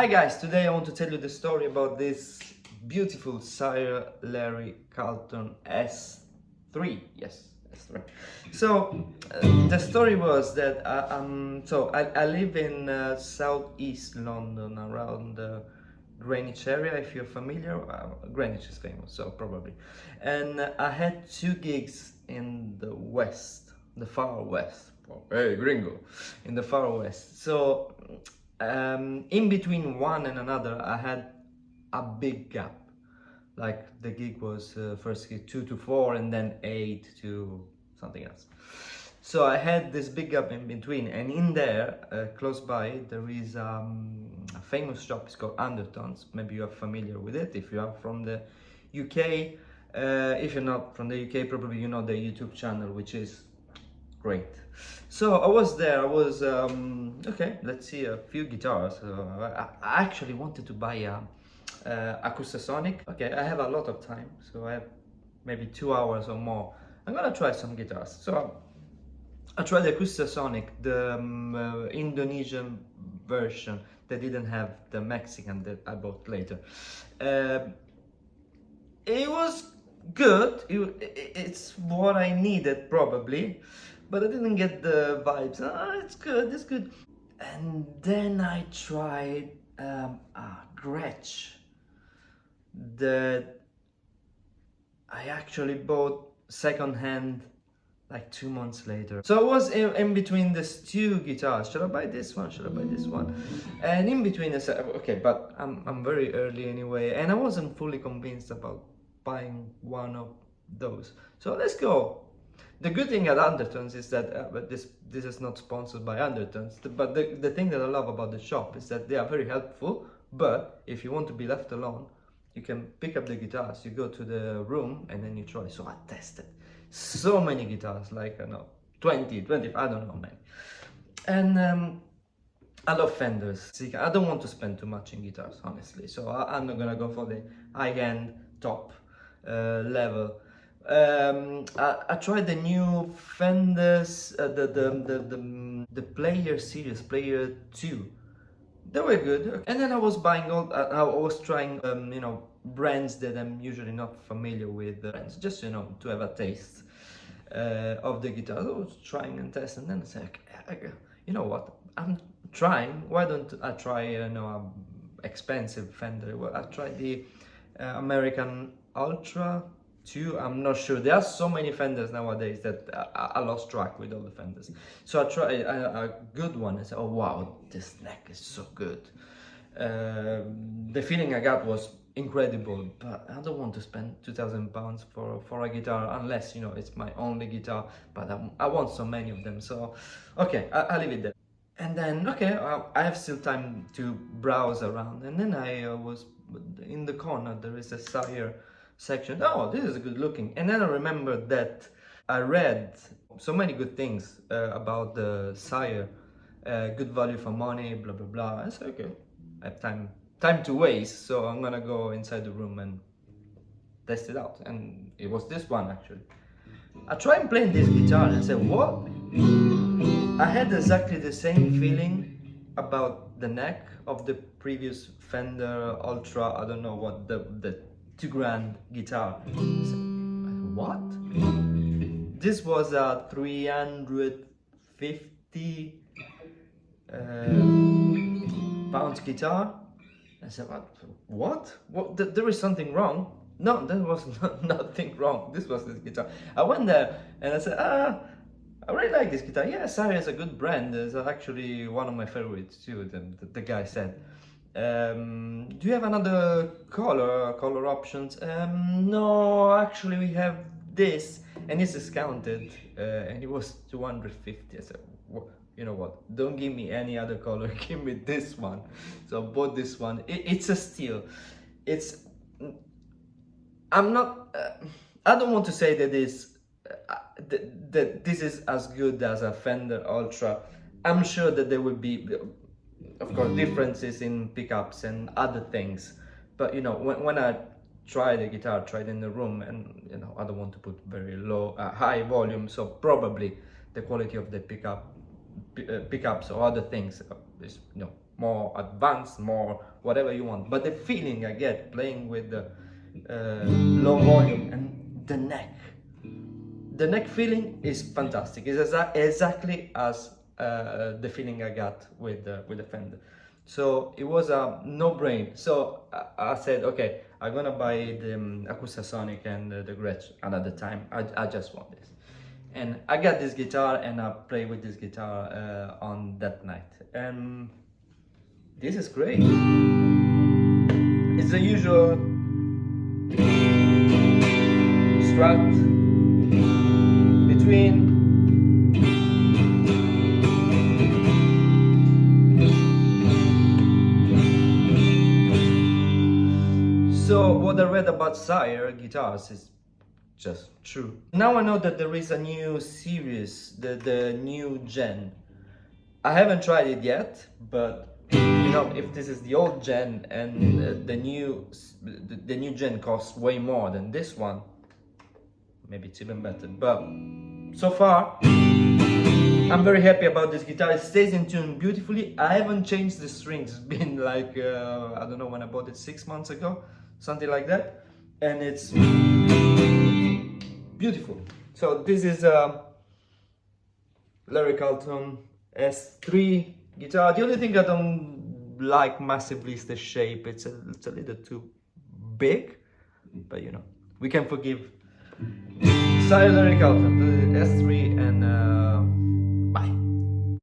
Hi guys, today I want to tell you the story about this beautiful Sire Larry Carlton S3. Yes, S3. So the story was that I live in southeast London, around the Greenwich area. If you're familiar, Greenwich is famous, so probably. And I had two gigs in the west, the far west. Oh, hey, gringo, in the far west. So in between one and another, I had a big gap. Like the gig was first gig 2 to 4 and then 8 to something else. So I had this big gap in between, and in there, close by, there is a famous shop. It's called Undertones. Maybe you are familiar with it if you are from the UK. If you're not from the UK, probably you know the YouTube channel, which is great. So I was there. I was okay, let's see a few guitars. I actually wanted to buy a Acoustasonic. Okay, I have a lot of time, so I have maybe 2 hours or more. I'm gonna try some guitars. So I tried the Acoustasonic, the Indonesian version. They didn't have the Mexican that I bought later. It was good. It's what I needed probably, but I didn't get the vibes. It's good, it's good. And then I tried a Gretsch that I actually bought second-hand like 2 months later. So I was in between these two guitars. Should I buy this one? Should I buy this one? And in between I said, okay, but I'm very early anyway, and I wasn't fully convinced about buying one of those. So let's go. The good thing at Undertones is that, but this is not sponsored by Undertones, but the thing that I love about the shop is that they are very helpful. But if you want to be left alone, you can pick up the guitars, you go to the room, and then you try. So I tested so many guitars, like, I don't know, 20, I don't know, man. And I love Fenders. See, I don't want to spend too much in guitars, honestly. So I'm not gonna go for the high-end top level. I tried the new Fenders, the Player Series, Player 2. They were good. And then I was buying I was trying, brands that I'm usually not familiar with. Brands, just, to have a taste of the guitar. I was trying and testing, and then I said, okay, you know what? I'm trying. Why don't I try, a expensive Fender? Well, I tried the American Ultra 2. I'm not sure. There are so many Fenders nowadays that I lost track with all the Fenders. So I tried a good one. I said, oh wow, this neck is so good. The feeling I got was incredible, but I don't want to spend £2,000 for a guitar unless, it's my only guitar, but I want so many of them. So, okay, I'll leave it there. And then, okay, I have still time to browse around. And then I was in the corner, there is a Sire section. Oh, this is good looking. And then I remembered that I read so many good things about the Sire, good value for money, blah blah blah. I said, okay, I have time to waste, so I'm gonna go inside the room and test it out. And it was this one actually. I tried playing this guitar and I said, what? I had exactly the same feeling about the neck of the previous Fender Ultra, I don't know what, the $2,000 guitar. What? This was a 350 pounds guitar. I said, what? There is something wrong. No, there was nothing wrong. This was this guitar. I went there and I said, I really like this guitar. Yeah, Sire is a good brand. It's actually one of my favorites too, the guy said. Do you have another color options? No, actually we have this, and it's discounted, and it was 250. I said, well, you know what, don't give me any other color, give me this one. So I bought this one. It's a steal. I'm not, I don't want to say that this is as good as a Fender Ultra. I'm sure that there will be, of course, differences in pickups and other things, but when I try the guitar, try it in the room, and I don't want to put very high volume, so probably the quality of the pickups or other things is more advanced, more whatever you want. But the feeling I get playing with the low volume and the neck feeling is fantastic. It's exactly as the feeling I got with the Fender. So it was a no-brainer. So I said, okay, I'm gonna buy the Acoustasonic and the Gretsch another time. I just want this. And I got this guitar and I play with this guitar on that night. And this is great. It's the usual strat between So what I read about Sire guitars is just true. Now I know that there is a new series, the new gen. I haven't tried it yet, but you know, if this is the old gen and the new gen costs way more than this one, maybe it's even better. But so far, I'm very happy about this guitar. It stays in tune beautifully. I haven't changed the strings. It's been like I don't know when I bought it, 6 months ago, something like that, and it's beautiful. So this is Larry Carlton S3 guitar. The only thing I don't like massively is the shape. It's a little too big, but you know, we can forgive. Sire Larry Carlton, the S3, and